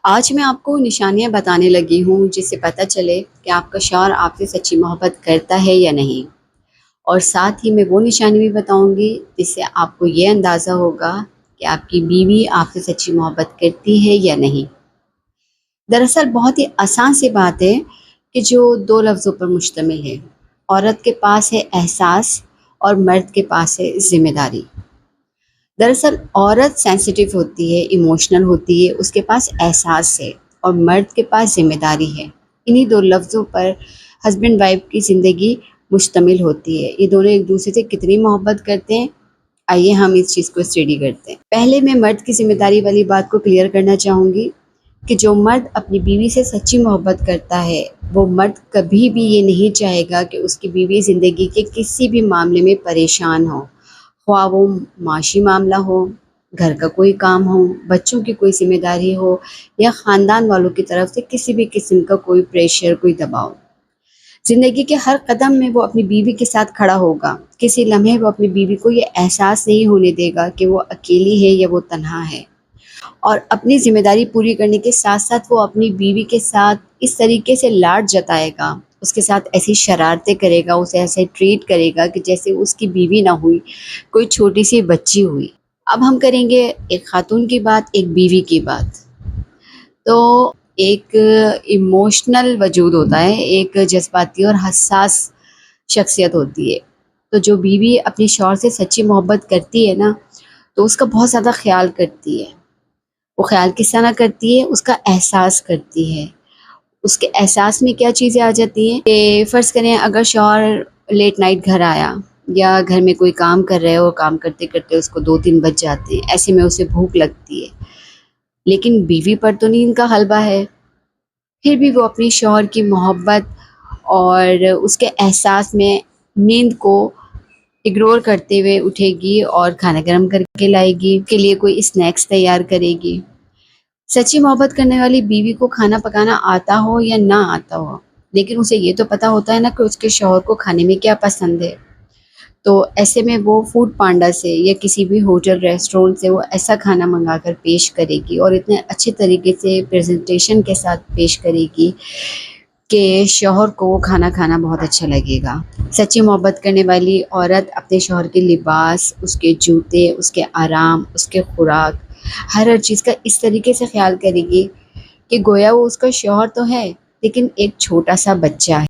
آج میں آپ کو نشانیاں بتانے لگی ہوں جس سے پتہ چلے کہ آپ کا شوہر آپ سے سچی محبت کرتا ہے یا نہیں، اور ساتھ ہی میں وہ نشانی بھی بتاؤں گی جس سے آپ کو یہ اندازہ ہوگا کہ آپ کی بیوی آپ سے سچی محبت کرتی ہے یا نہیں۔ دراصل بہت ہی آسان سی بات ہے کہ جو دو لفظوں پر مشتمل ہے۔ عورت کے پاس ہے احساس اور مرد کے پاس ہے ذمہ داری۔ دراصل عورت سینسیٹیو ہوتی ہے، ایموشنل ہوتی ہے، اس کے پاس احساس ہے، اور مرد کے پاس ذمہ داری ہے۔ انہی دو لفظوں پر ہسبینڈ وائف کی زندگی مشتمل ہوتی ہے۔ یہ دونوں ایک دوسرے سے کتنی محبت کرتے ہیں، آئیے ہم اس چیز کو اسٹڈی کرتے ہیں۔ پہلے میں مرد کی ذمہ داری والی بات کو کلیئر کرنا چاہوں گی کہ جو مرد اپنی بیوی سے سچی محبت کرتا ہے، وہ مرد کبھی بھی یہ نہیں چاہے گا کہ اس کی بیوی زندگی کے کسی بھی معاملے میں پریشان ہو، خواہ وہ معاشی معاملہ ہو، گھر کا کوئی کام ہو، بچوں کی کوئی ذمہ داری ہو، یا خاندان والوں کی طرف سے کسی بھی قسم کا کوئی پریشر، کوئی دباؤ۔ زندگی کے ہر قدم میں وہ اپنی بیوی کے ساتھ کھڑا ہوگا۔ کسی لمحے وہ اپنی بیوی کو یہ احساس نہیں ہونے دے گا کہ وہ اکیلی ہے یا وہ تنہا ہے، اور اپنی ذمہ داری پوری کرنے کے ساتھ ساتھ وہ اپنی بیوی کے ساتھ اس طریقے سے لاڈ جتائے گا، اس کے ساتھ ایسی شرارتیں کرے گا، اسے ایسے ٹریٹ کرے گا کہ جیسے اس کی بیوی نہ ہوئی، کوئی چھوٹی سی بچی ہوئی۔ اب ہم کریں گے ایک خاتون کی بات، ایک بیوی کی بات۔ تو ایک ایموشنل وجود ہوتا ہے، ایک جذباتی اور حساس شخصیت ہوتی ہے۔ تو جو بیوی اپنی شوہر سے سچی محبت کرتی ہے نا، تو اس کا بہت زیادہ خیال کرتی ہے۔ وہ خیال کس طرح کرتی ہے؟ اس کا احساس کرتی ہے۔ اس کے احساس میں کیا چیزیں آ جاتی ہیں کہ فرض کریں اگر شوہر لیٹ نائٹ گھر آیا، یا گھر میں کوئی کام کر رہے ہو، کام کرتے کرتے اس کو 2-3 بج جاتے ہیں، ایسے میں اسے بھوک لگتی ہے، لیکن بیوی پر تو نیند کا غلبہ ہے، پھر بھی وہ اپنی شوہر کی محبت اور اس کے احساس میں نیند کو اگنور کرتے ہوئے اٹھے گی اور کھانا گرم کر کے لائے گی، کے لیے کوئی اسنیکس تیار کرے گی۔ سچی محبت کرنے والی بیوی کو کھانا پکانا آتا ہو یا نہ آتا ہو، لیکن اسے یہ تو پتہ ہوتا ہے نا کہ اس کے شوہر کو کھانے میں کیا پسند ہے، تو ایسے میں وہ فوڈ پانڈا سے یا کسی بھی ہوٹل ریسٹورنٹ سے وہ ایسا کھانا منگا کر پیش کرے گی، اور اتنے اچھے طریقے سے پریزنٹیشن کے ساتھ پیش کرے گی کہ شوہر کو وہ کھانا کھانا بہت اچھا لگے گا۔ سچی محبت کرنے والی عورت اپنے شوہر کے لباس، اس کے جوتے، اس کے آرام، اس کے خوراک، ہر چیز کا اس طریقے سے خیال کرے گی کہ گویا وہ اس کا شوہر تو ہے لیکن ایک چھوٹا سا بچہ ہے۔